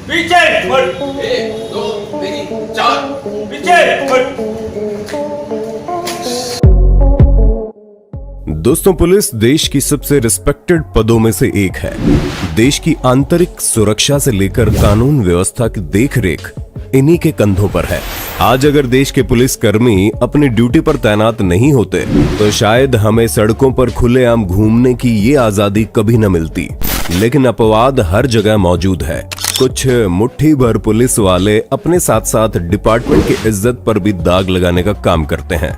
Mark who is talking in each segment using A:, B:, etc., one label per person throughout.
A: पीछे मुड़।
B: 1 2 3 4
A: पीछे मुड़।
C: दोस्तों, पुलिस देश की सबसे रिस्पेक्टेड पदों में से एक है। देश की आंतरिक सुरक्षा से लेकर कानून व्यवस्था की देखरेख इन्हीं के कंधों पर है। आज अगर देश के पुलिस कर्मी अपनी ड्यूटी पर तैनात नहीं होते तो शायद हमें सड़कों पर खुलेआम घूमने की ये आजादी कभी न मिलती। लेकिन अपवाद हर जगह मौजूद है। कुछ मुट्ठी भर पुलिस वाले अपने साथ साथ डिपार्टमेंट की इज्जत पर भी दाग लगाने का काम करते हैं।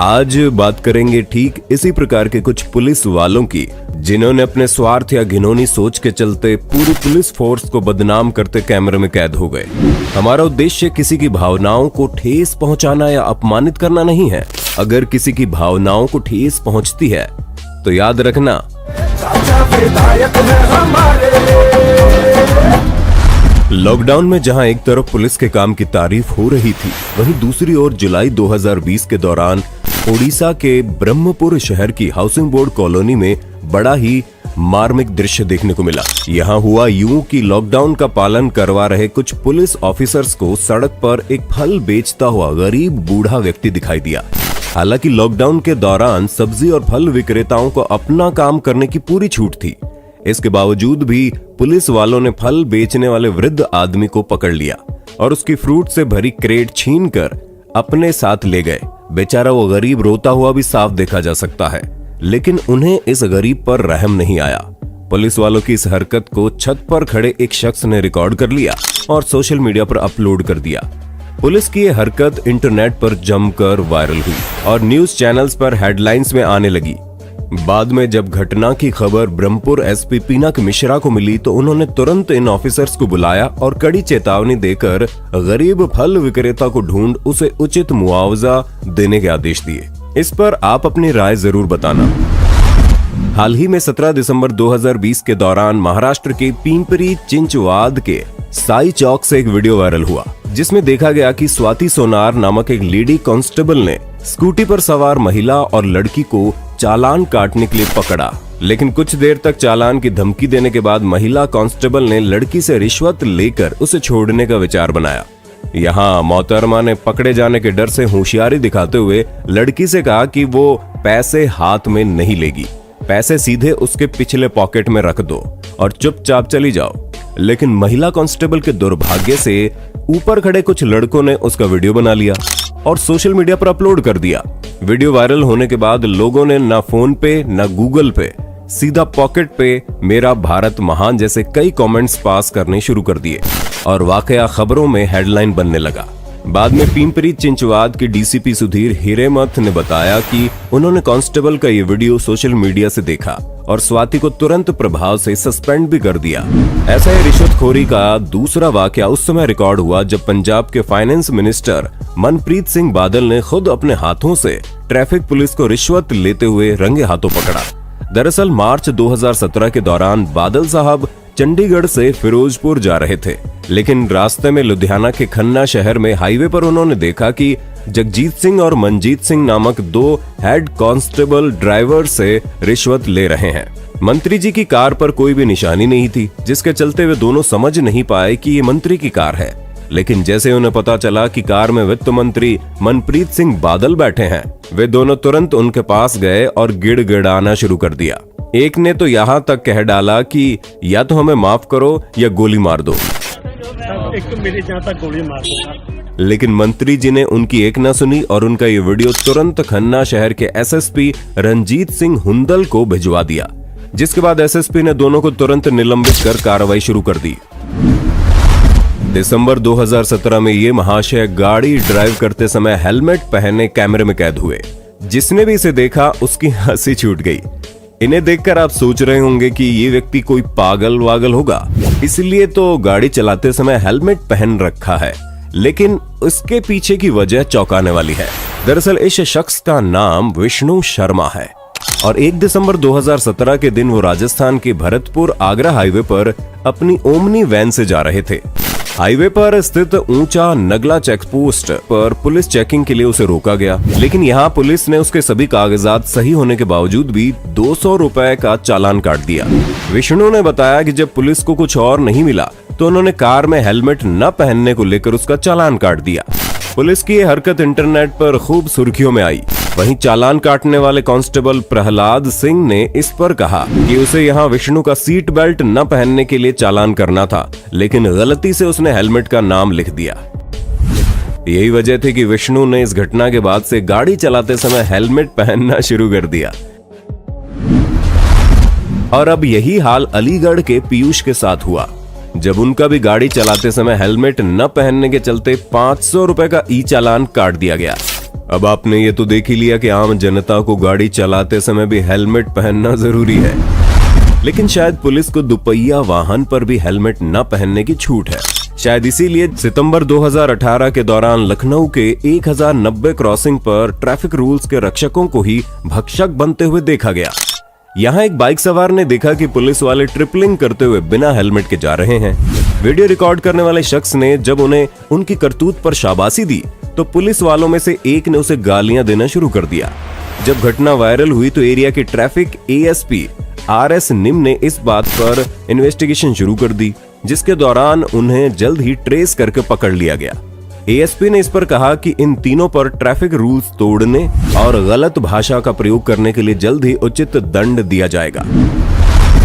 C: आज बात करेंगे ठीक इसी प्रकार के कुछ पुलिस वालों की, जिन्होंने अपने स्वार्थ या घिनौनी सोच के चलते पूरी पुलिस फोर्स को बदनाम करते कैमरे में कैद हो गए। हमारा उद्देश्य किसी की भावनाओं को ठेस पहुंचाना या अपमानित करना नहीं है। अगर किसी की भावनाओं को ठेस पहुंचती है तो याद रखना, लॉकडाउन में जहां एक तरफ पुलिस के काम की तारीफ हो रही थी, वहीं दूसरी ओर जुलाई 2020 के दौरान ओडिशा के ब्रह्मपुर शहर की हाउसिंग बोर्ड कॉलोनी में बड़ा ही मार्मिक दृश्य देखने को मिला। यहाँ हुआ यूं कि लॉकडाउन का पालन करवा रहे कुछ पुलिस ऑफिसर्स को सड़क पर एक फल बेचता हुआ गरीब बूढ़ा व्यक्ति दिखाई दिया। हालांकि लॉकडाउन के दौरान सब्जी और फल विक्रेताओं को अपना काम करने की पूरी छूट थी। इसके बावजूद भी पुलिस वालों ने फल बेचने वाले वृद्ध आदमी को पकड़ लिया और उसकी फ्रूट से भरी क्रेट छीनकर अपने साथ ले गए। बेचारा वो गरीब रोता हुआ भी साफ देखा जा सकता है, लेकिन उन्हें इस गरीब पर रहम नहीं आया। पुलिस वालों की इस हरकत को छत पर खड़े एक शख्स ने रिकॉर्ड कर लिया और सोशल मीडिया पर अपलोड कर दिया। पुलिस की ये हरकत इंटरनेट पर जमकर वायरल हुई और न्यूज चैनल्स पर हेडलाइंस में आने लगी। बाद में जब घटना की खबर ब्रह्मपुर एसपी पिनाक मिश्रा को मिली तो उन्होंने तुरंत इन ऑफिसर्स को बुलाया और कड़ी चेतावनी देकर गरीब फल विक्रेता को ढूंढ उसे उचित मुआवजा देने के आदेश दिए। इस पर आप अपनी राय जरूर बताना। हाल ही में 17 दिसंबर 2020 के दौरान महाराष्ट्र के पिंपरी चिंचवाद के साई चौक से एक वीडियो वायरल हुआ, जिसमें देखा गया कि स्वाति सोनार नामक एक लेडी कांस्टेबल ने स्कूटी पर सवार महिला और लड़की को चालान काटने के लिए पकड़ा। लेकिन कुछ देर तक चालान की धमकी देने के बाद महिला कांस्टेबल ने लड़की से रिश्वत लेकर उसे छोड़ने का विचार बनाया। यहाँ मोहतरमा ने पकड़े जाने के डर से होशियारी दिखाते हुए लड़की से कहा कि वो पैसे हाथ में नहीं लेगी, पैसे सीधे उसके पिछले पॉकेट में रख दो और चुपचाप चली जाओ। लेकिन महिला कांस्टेबल के दुर्भाग्य से ऊपर खड़े कुछ लड़कों ने उसका वीडियो बना लिया और सोशल मीडिया पर अपलोड कर दिया। वीडियो वायरल होने के बाद लोगों ने ना फोन पे ना गूगल पे सीधा पॉकेट पे मेरा भारत महान जैसे कई कमेंट्स पास करने शुरू कर दिए और वाकया खबरों में हेडलाइन बनने लगा। बाद में पिंपरी चिंचवाद के डीसीपी सुधीर हिरेमथ ने बताया कि उन्होंने कांस्टेबल का ये वीडियो सोशल मीडिया से देखा और स्वाति को तुरंत प्रभाव से सस्पेंड भी कर दिया। ऐसा ही रिश्वतखोरी का दूसरा वाकया उस समय रिकॉर्ड हुआ जब पंजाब के फाइनेंस मिनिस्टर मनप्रीत सिंह बादल ने खुद अपने हाथों से ट्रैफिक पुलिस को रिश्वत लेते हुए रंगे हाथों पकड़ा। दरअसल मार्च 2017 के दौरान बादल साहब चंडीगढ़ से फिरोजपुर जा रहे थे, लेकिन रास्ते में लुधियाना के खन्ना शहर में हाईवे पर उन्होंने देखा कि जगजीत सिंह और मनजीत सिंह नामक दो हेड कांस्टेबल ड्राइवर से रिश्वत ले रहे हैं। मंत्री जी की कार पर कोई भी निशानी नहीं थी, जिसके चलते वे दोनों समझ नहीं पाए कि ये मंत्री की कार है। लेकिन जैसे उन्हें पता चला कि कार में वित्त मंत्री मनप्रीत सिंह बादल बैठे हैं, वे दोनों तुरंत उनके पास गए और गिड़गिड़ाना शुरू कर दिया। एक ने तो यहाँ तक कह डाला कि या तो हमें माफ करो या गोली मार दो।
D: एक तो मेरे जहाँ तक गोली मार दो।
C: लेकिन मंत्री जी ने उनकी एक न सुनी और उनका ये वीडियो तुरंत खन्ना शहर के एसएसपी रंजीत सिंह हुंदल को भिजवा दिया, जिसके बाद एसएसपी ने दोनों को तुरंत निलंबित कर कार्रवाई शुरू कर दी। दिसंबर 2017 में ये महाशय गाड़ी ड्राइव करते समय हेलमेट पहने कैमरे में कैद हुए। जिसने भी इसे देखा उसकी हंसी छूट गई। इन्हें देखकर आप सोच रहे होंगे कि ये व्यक्ति कोई पागल वागल होगा, इसलिए तो गाड़ी चलाते समय हेलमेट पहन रखा है। लेकिन उसके पीछे की वजह चौंकाने वाली है। दरअसल इस शख्स का नाम विष्णु शर्मा है और 1 दिसंबर 2017 के दिन वो राजस्थान के भरतपुर आगरा हाईवे पर अपनी ओमनी वैन से जा रहे थे। हाईवे पर स्थित ऊंचा नगला चेक पोस्ट पर पुलिस चेकिंग के लिए उसे रोका गया, लेकिन यहाँ पुलिस ने उसके सभी कागजात सही होने के बावजूद भी 200 रुपए का चालान काट दिया। विष्णु ने बताया कि जब पुलिस को कुछ और नहीं मिला तो उन्होंने कार में हेलमेट न पहनने को लेकर उसका चालान काट दिया। पुलिस की यह हरकत इंटरनेट पर खूब सुर्खियों में आई। वहीं चालान काटने वाले कांस्टेबल प्रहलाद सिंह ने इस पर कहा कि उसे यहां विष्णु का सीट बेल्ट न पहनने के लिए चालान करना था, लेकिन गलती से उसने हेलमेट का नाम लिख दिया। यही वजह थी कि विष्णु ने इस घटना के बाद से गाड़ी चलाते समय हेलमेट पहनना शुरू कर दिया। और अब यही हाल अलीगढ़ के पीयूष के साथ हुआ, जब उनका भी गाड़ी चलाते समय हेलमेट न पहनने के चलते 500 रुपए का ई चालान काट दिया गया। अब आपने ये तो देख ही लिया कि आम जनता को गाड़ी चलाते समय भी हेलमेट पहनना जरूरी है, लेकिन शायद पुलिस को दुपहिया वाहन पर भी हेलमेट न पहनने की छूट है। शायद इसीलिए सितंबर 2018 के दौरान लखनऊ के 1090 क्रॉसिंग पर ट्रैफिक रूल्स के रक्षकों को ही भक्षक बनते हुए देखा गया। यहाँ एक बाइक सवार ने देखा कि पुलिस वाले ट्रिपलिंग करते हुए बिना हेलमेट के जा रहे हैं। वीडियो रिकॉर्ड करने वाले शख्स ने जब उन्हें उनकी करतूत पर शाबाशी दी तो पुलिस वालों में से एक ने उसे गालियां देना शुरू कर दिया। जब घटना वायरल हुई तो एरिया के ट्रैफिक एएसपी आरएस निम ने इस बात पर इन्वेस्टिगेशन शुरू कर दी, जिसके दौरान उन्हें जल्द ही ट्रेस करके पकड़ लिया गया। एएसपी ने इस पर कहा कि इन तीनों पर ट्रैफिक रूल्स तोड़ने और गलत भाषा का प्रयोग करने के लिए जल्द ही उचित दंड दिया जाएगा।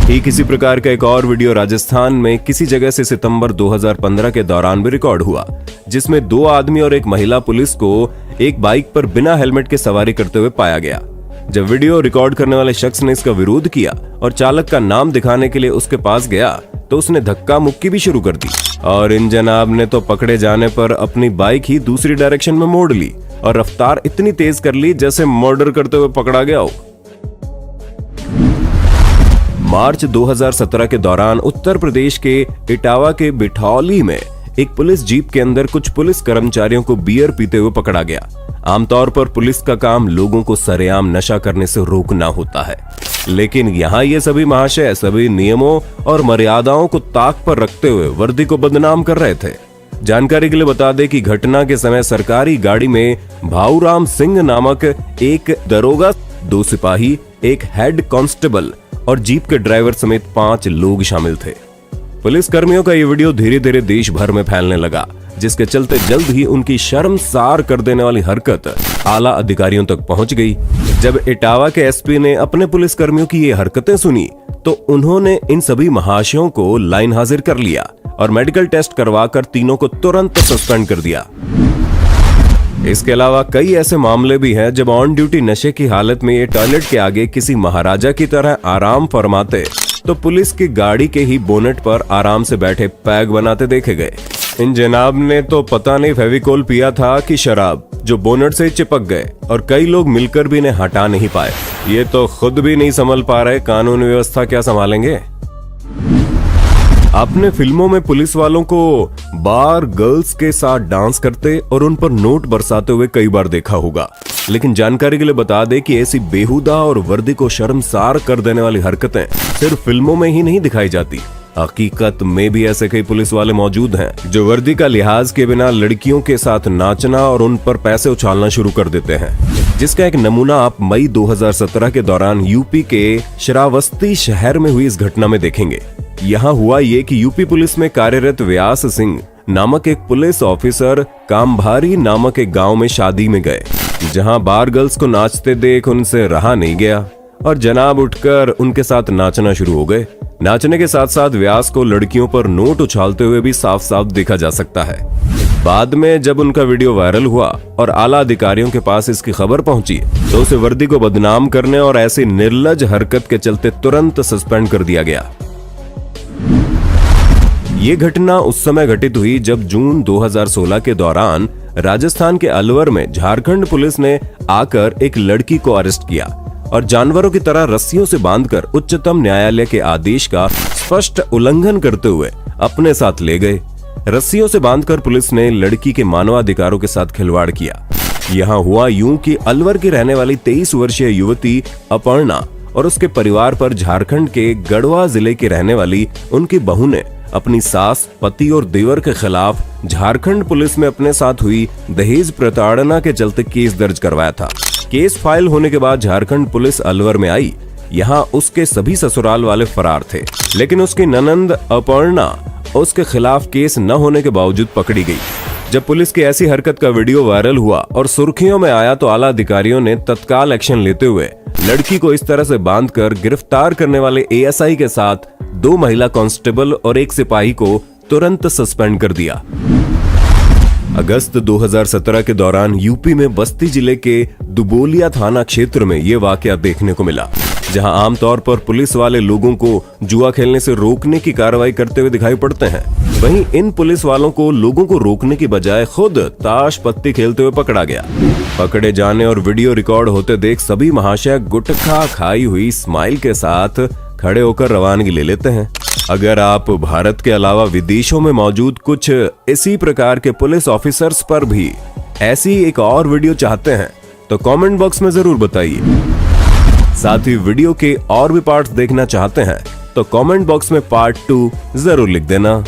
C: ठीक इसी प्रकार का एक और वीडियो राजस्थान में किसी जगह से सितंबर 2015 के दौरान भी रिकॉर्ड हुआ, जिसमें 2 आदमी और एक महिला पुलिस को एक बाइक पर बिना हेलमेट के सवारी करते हुए पाया गया। जब वीडियो रिकॉर्ड करने वाले शख्स ने इसका विरोध किया और चालक का नाम दिखाने के लिए उसके पास गया तो उसने धक्का मुक्की भी शुरू कर दी और इन जनाब ने तो पकड़े जाने पर अपनी बाइक ही दूसरी डायरेक्शन में मोड़ ली और रफ्तार इतनी तेज कर ली जैसे मर्डर करते हुए पकड़ा गया हो। मार्च 2017 के दौरान उत्तर प्रदेश के इटावा के बिठौली में एक पुलिस जीप के अंदर कुछ पुलिस कर्मचारियों को बियर पीते हुए पकड़ा गया। आमतौर पर पुलिस का काम लोगों को सरेआम नशा करने से रोकना होता है, लेकिन यहाँ ये सभी महाशय सभी नियमों और मर्यादाओं को ताक पर रखते हुए वर्दी को बदनाम कर रहे थे। जानकारी के लिए बता दें कि घटना के समय सरकारी गाड़ी में भाऊराम सिंह नामक एक दरोगा, 2 सिपाही, एक हेड कांस्टेबल और जीप के ड्राइवर समेत 5 लोग शामिल थे। पुलिस कर्मियों का ये वीडियो धीरे धीरे देश भर में फैलने लगा, जिसके चलते जल्द ही उनकी शर्मसार कर देने वाली हरकत आला अधिकारियों तक पहुंच गई। जब इटावा के एसपी ने अपने पुलिस कर्मियों की ये हरकतें सुनी तो उन्होंने इन सभी महाशयों को लाइन हाजिर कर लिया और मेडिकल टेस्ट करवाकर तीनों को तुरंत सस्पेंड कर दिया। इसके अलावा कई ऐसे मामले भी हैं जब ऑन ड्यूटी नशे की हालत में ये टॉयलेट के आगे किसी महाराजा की तरह आराम फरमाते तो पुलिस की गाड़ी के ही बोनेट पर आराम से बैठे पैग बनाते देखे गए। इन जनाब ने तो पता नहीं फेविकोल पिया था कि शराब, जो बोनेट से चिपक गए और कई लोग मिलकर भी इन्हें हटा नहीं पाए। ये तो खुद भी नहीं संभल पा रहे, कानून व्यवस्था क्या संभालेंगे। आपने फिल्मों में पुलिस वालों को बार गर्ल्स के साथ डांस करते और उन पर नोट बरसाते हुए कई बार देखा होगा, लेकिन जानकारी के लिए बता दें कि ऐसी बेहुदा और वर्दी को शर्मसार कर देने वाली हरकतें सिर्फ फिल्मों में ही नहीं दिखाई जाती। हकीकत में भी ऐसे कई पुलिस वाले मौजूद हैं जो वर्दी का लिहाज के बिना लड़कियों के साथ नाचना और उन पर पैसे उछालना शुरू कर देते हैं, जिसका एक नमूना आप मई 2017 के दौरान यूपी के श्रावस्ती शहर में हुई इस घटना में देखेंगे। यहाँ हुआ ये कि यूपी पुलिस में कार्यरत व्यास सिंह नामक एक पुलिस ऑफिसर कामभारी नामक एक गांव में शादी में गए, जहां बार गर्ल्स को नाचते देख उनसे रहा नहीं गया और जनाब उठकर उनके साथ नाचना शुरू हो गए। नाचने के साथ साथ व्यास को लड़कियों पर नोट उछालते हुए भी साफ साफ देखा जा सकता है। बाद में जब उनका वीडियो वायरल हुआ और आला अधिकारियों के पास इसकी खबर पहुंची तो उसे वर्दी को बदनाम करने और ऐसी निर्लज हरकत के चलते तुरंत सस्पेंड कर दिया गया। ये घटना उस समय घटित हुई जब जून 2016 के दौरान राजस्थान के अलवर में झारखंड पुलिस ने आकर एक लड़की को अरेस्ट किया और जानवरों की तरह रस्सियों से बांधकर उच्चतम न्यायालय के आदेश का स्पष्ट उल्लंघन करते हुए अपने साथ ले गए। रस्सियों से बांधकर पुलिस ने लड़की के मानवाधिकारों के साथ खिलवाड़ किया। यहाँ हुआ यूं कि अलवर की रहने वाली 23 वर्षीय युवती अपर्णा और उसके परिवार पर झारखंड के गढ़वा जिले की रहने वाली उनकी बहू ने अपनी सास, पति और देवर के खिलाफ झारखंड पुलिस में अपने साथ हुई दहेज प्रताड़ना के चलते केस दर्ज करवाया था। केस फाइल होने के बाद झारखंड पुलिस अलवर में आई। यहाँ उसके सभी ससुराल वाले फरार थे, लेकिन उसकी ननंद अपर्णा उसके खिलाफ केस न होने के बावजूद पकड़ी गई। जब पुलिस की ऐसी हरकत का वीडियो वायरल हुआ और सुर्खियों में आया तो आला अधिकारियों ने तत्काल एक्शन लेते हुए लड़की को इस तरह से बांधकर गिरफ्तार करने वाले एएसआई के साथ 2 महिला कांस्टेबल और 1 सिपाही को तुरंत सस्पेंड कर दिया। अगस्त 2017 के दौरान यूपी में बस्ती जिले के दुबोलिया थाना क्षेत्र में ये वाकया देखने को मिला, जहां आमतौर पर पुलिस वाले लोगों को जुआ खेलने से रोकने की कार्रवाई करते हुए दिखाई पड़ते हैं। वहीं इन पुलिस वालों को लोगों को रोकने की बजाय खुद ताश पत्ती खेलते हुए पकड़ा गया। पकड़े जाने और वीडियो रिकॉर्ड होते देख सभी महाशय गुटखा खाई हुई स्माइल के साथ खड़े होकर रवानगी ले लेते हैं। अगर आप भारत के अलावा विदेशों में मौजूद कुछ इसी प्रकार के पुलिस ऑफिसर्स पर भी ऐसी एक और वीडियो चाहते हैं तो कमेंट बॉक्स में जरूर बताइए। साथ ही वीडियो के और भी पार्ट्स देखना चाहते हैं तो कमेंट बॉक्स में पार्ट 2 जरूर लिख देना।